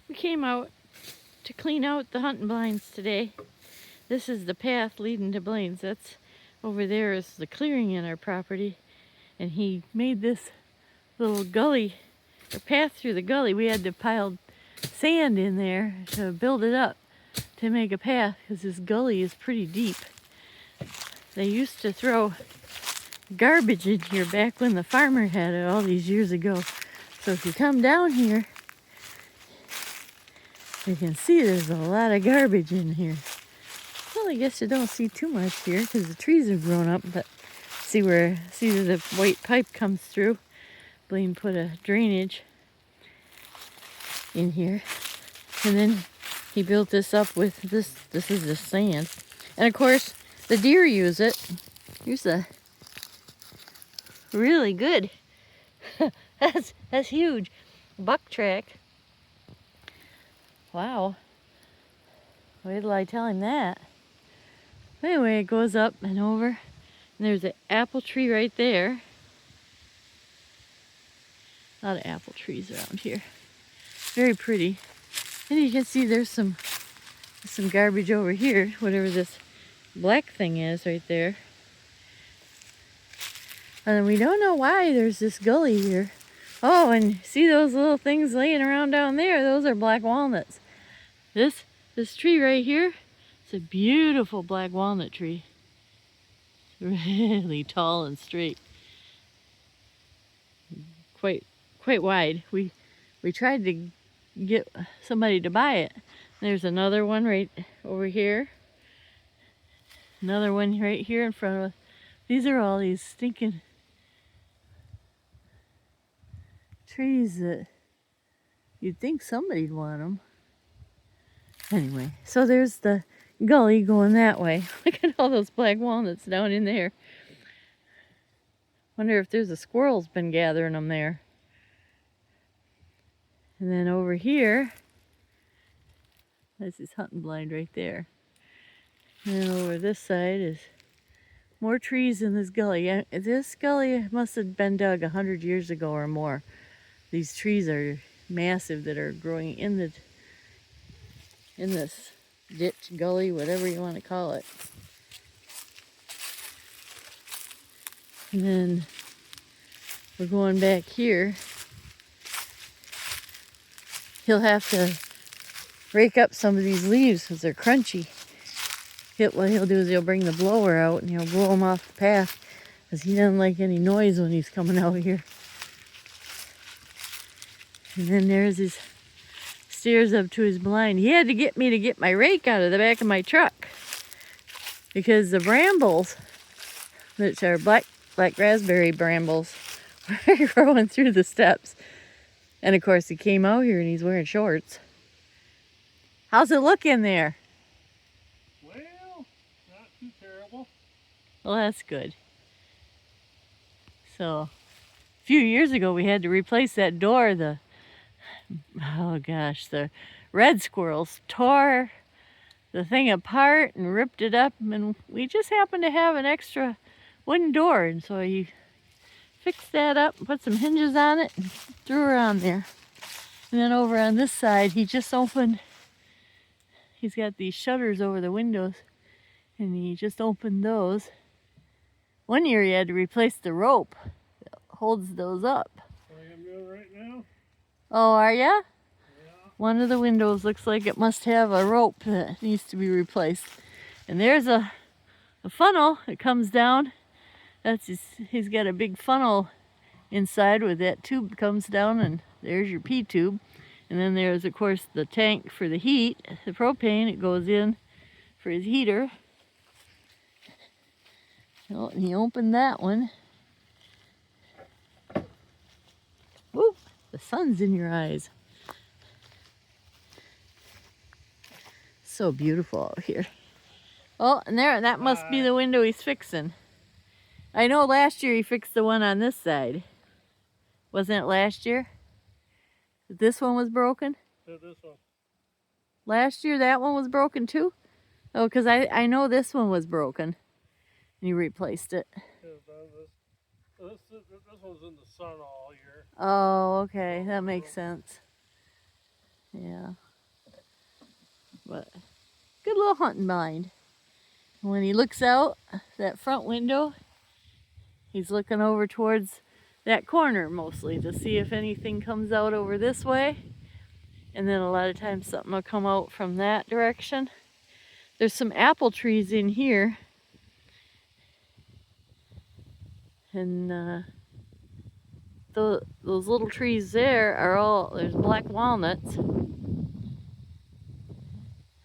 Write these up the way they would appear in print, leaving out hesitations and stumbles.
We came out to clean out the hunting blinds today. This is the path leading to Blaine's. That's over there is the clearing in our property. And he made this little gully, a path through the gully. We had to pile sand in there to build it up to make a path because this gully is pretty deep. They used to throw garbage in here back when the farmer had it all these years ago. So if you come down here, you can see there's a lot of garbage in here. Well, I guess you don't see too much here because the trees have grown up, but see where the white pipe comes through. Blaine put a drainage in here. And then he built this up with this. This is the sand. And of course, the deer use it. Here's a really good. That's huge. Buck track. Wow. Wait till I tell him that. Anyway, it goes up and over. And there's an apple tree right there. A lot of apple trees around here. Very pretty. And you can see there's some garbage over here, whatever this black thing is right there. And we don't know why there's this gully here. Oh, and see those little things laying around down there? Those are black walnuts. This tree right here, it's a beautiful black walnut tree. Really tall and straight. Quite wide. We tried to get somebody to buy it. There's another one right over here. Another one right here in front of us. These are all these stinking trees that you'd think somebody'd want them. Anyway, so there's the gully going that way. Look at all those black walnuts down in there. Wonder if there's a squirrel's been gathering them there. And then over here, that's his hunting blind right there. And then over this side is more trees in this gully. This gully must have been dug 100 years ago or more. These trees are massive that are growing in this ditch, gully, whatever you want to call it. And then we're going back here. He'll have to rake up some of these leaves because they're crunchy. What he'll do is he'll bring the blower out and he'll blow them off the path because he doesn't like any noise when he's coming out here. And then there's his stairs up to his blind. He had to get me to get my rake out of the back of my truck because the brambles, which are black raspberry brambles, were growing through the steps. And of course he came out here and he's wearing shorts. How's it look in there? Well, not too terrible. Well, that's good. So, a few years ago we had to replace that door. The red squirrels tore the thing apart and ripped it up, and we just happened to have an extra wooden door, and so he fixed that up, put some hinges on it, and threw her on there. And then over on this side, he just opened, he's got these shutters over the windows, and he just opened those. One year he had to replace the rope that holds those up. What I'm doing right now? Oh, are ya? Yeah. One of the windows looks like it must have a rope that needs to be replaced. And there's a funnel that comes down. He's got a big funnel inside where that tube comes down, and there's your pee tube. And then there's, of course, the tank for the heat, the propane. It goes in for his heater. Oh, and he opened that one. Woo! The sun's in your eyes. So beautiful out here. Oh, and that must be the window he's fixing. I know last year he fixed the one on this side. Wasn't it last year? This one was broken? Yeah, this one. Last year that one was broken too? Oh, because I know this one was broken. And you replaced it. Yeah, this one's in the sun all year. Oh, okay. That makes sense. Yeah. little hunting blind. When he looks out that front window, he's looking over towards that corner mostly to see if anything comes out over this way. And then a lot of times something will come out from that direction. There's some apple trees in here. And those little trees there are all, there's black walnuts.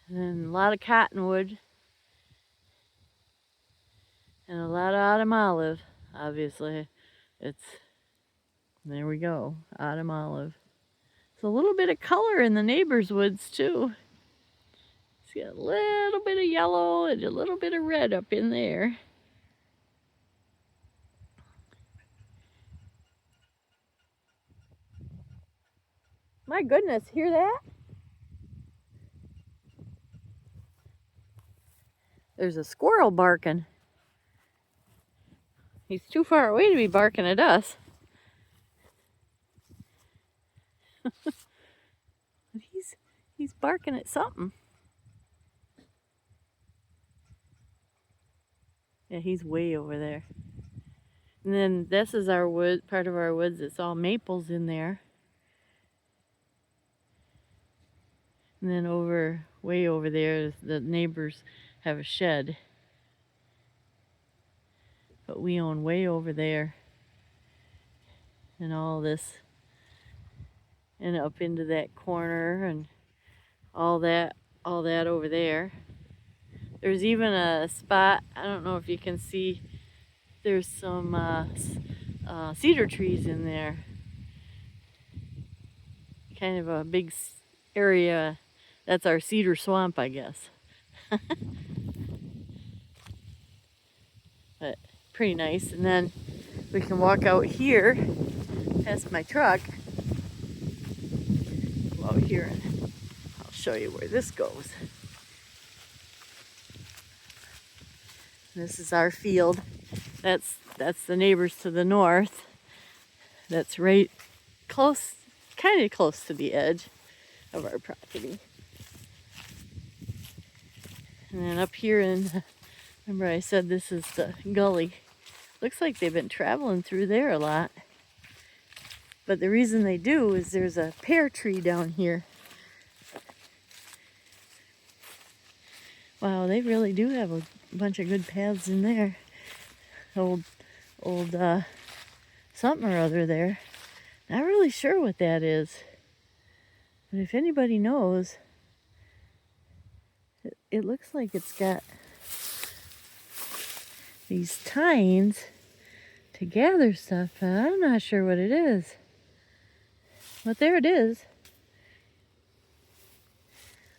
And a lot of cottonwood. And a lot of autumn olive, obviously. There we go, autumn olive. There's a little bit of color in the neighbor's woods too. See a little bit of yellow and a little bit of red up in there. My goodness, hear that? There's a squirrel barking. He's too far away to be barking at us. But he's barking at something. Yeah, he's way over there. And then this is our wood, part of our woods. It's all maples in there. And then way over there, the neighbors have a shed. But we own way over there. And all this, and up into that corner, and all that over there. There's even a spot, I don't know if you can see, there's some cedar trees in there. Kind of a big area. That's our cedar swamp, I guess. But pretty nice. And then we can walk out here past my truck. Go out here and I'll show you where this goes. This is our field. That's the neighbors to the north. That's right close, kind of close to the edge of our property. And then up here remember I said this is the gully. Looks like they've been traveling through there a lot. But the reason they do is there's a pear tree down here. Wow, they really do have a bunch of good paths in there. Old something or other there. Not really sure what that is. But if anybody knows, it looks like it's got these tines to gather stuff, but I'm not sure what it is. But there it is.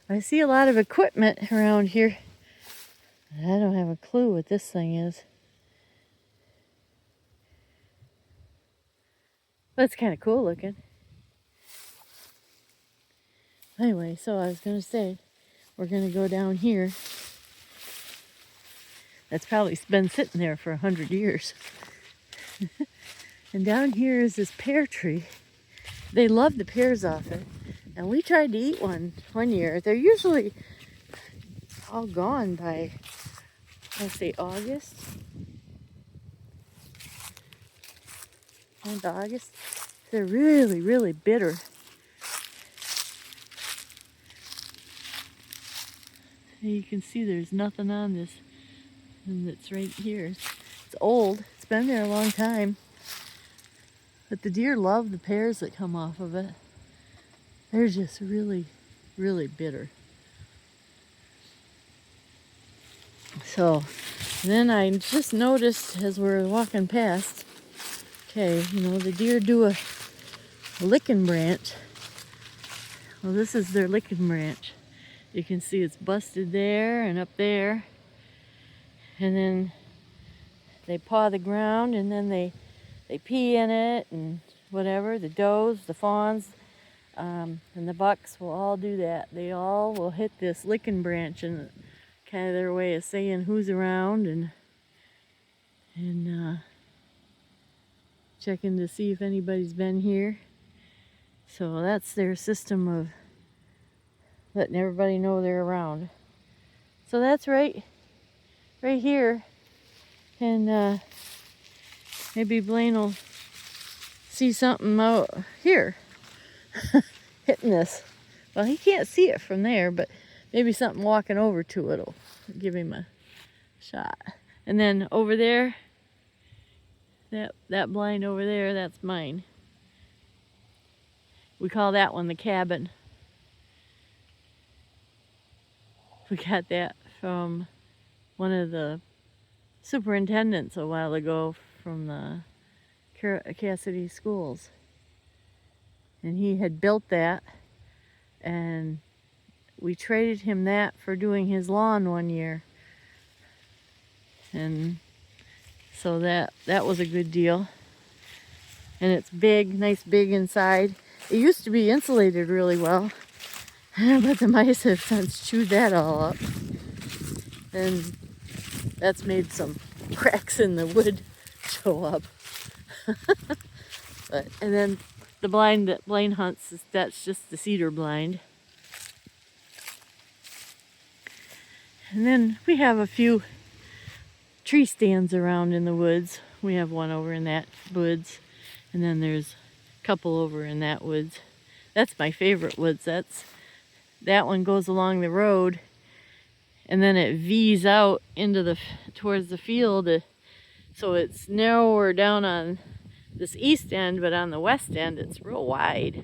I see a lot of equipment around here. I don't have a clue what this thing is. But it's kind of cool looking. Anyway, so I was going to say, we're going to go down here. That's probably been sitting there for 100 years. And down here is this pear tree. They love the pears off it. And we tried to eat one year. They're usually all gone by, I'll say August. End of August. They're really, really bitter. You can see there's nothing on this. And it's right here. It's old. It's been there a long time. But the deer love the pears that come off of it. They're just really, really bitter. So then I just noticed as we're walking past, okay, the deer do a licking branch. Well, this is their licking branch. You can see it's busted there and up there. And then they paw the ground and then they pee in it and whatever. The does, the fawns, and the bucks will all do that. They all will hit this licking branch, and kind of their way of saying who's around and checking to see if anybody's been here. So that's their system of letting everybody know they're around. So that's right here. And maybe Blaine will see something out here hitting this. Well, he can't see it from there, but maybe something walking over to it will give him a shot. And then over there, that blind over there, that's mine. We call that one the cabin. We got that from one of the superintendents a while ago from the Cassidy schools. And he had built that, and we traded him that for doing his lawn one year. And so that was a good deal. And it's big, nice big inside. It used to be insulated really well, but the mice have since chewed that all up. And that's made some cracks in the wood show up. And then the blind that Blaine hunts, that's just the cedar blind. And then we have a few tree stands around in the woods. We have one over in that woods, and then there's a couple over in that woods. That's my favorite woods. That one goes along the road, and then it V's out into towards the field. So it's narrower down on this east end, but on the west end it's real wide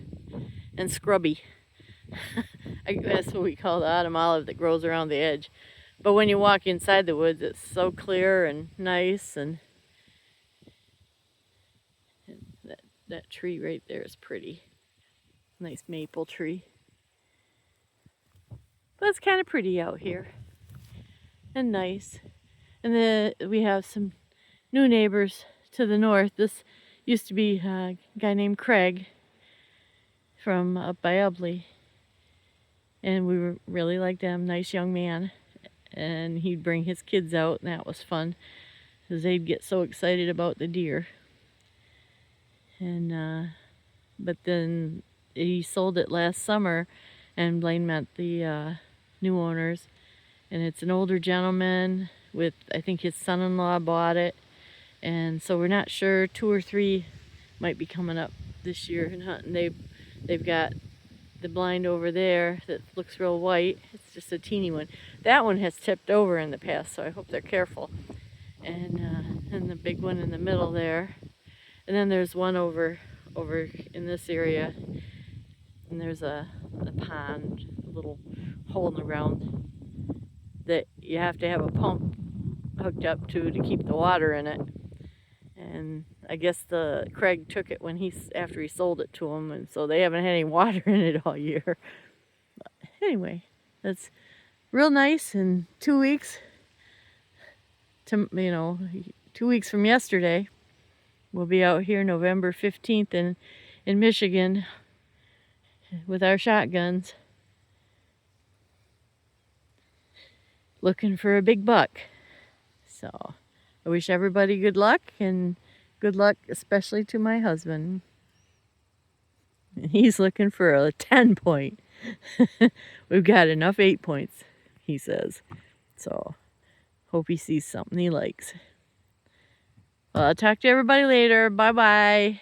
and scrubby. That's what we call the autumn olive that grows around the edge. But when you walk inside the woods, it's so clear and nice, and that tree right there is pretty. Nice maple tree. But it's kind of pretty out here and nice. And then we have some new neighbors to the north. This used to be a guy named Craig from up by Ubley, and we really liked him. Nice young man, and he'd bring his kids out, and that was fun because they'd get so excited about the deer. And but then he sold it last summer, and Blaine met the new owners, and it's an older gentleman with, I think his son-in-law bought it. And so we're not sure, 2 or 3 might be coming up this year and hunting. They've got the blind over there that looks real white. It's just a teeny one. That one has tipped over in the past, so I hope they're careful. And the big one in the middle there. And then there's one over in this area, and there's a pond, a little hole in the ground that you have to have a pump hooked up to keep the water in it. And I guess Craig took it after he sold it to him, and so they haven't had any water in it all year. But anyway, that's real nice. In 2 weeks, 2 weeks from yesterday, we'll be out here November 15th in Michigan with our shotguns, looking for a big buck. So I wish everybody good luck, and good luck especially to my husband. He's looking for a 10 point. We've got enough 8 points, he says. So hope he sees something he likes. Well, I'll talk to everybody later. Bye-bye.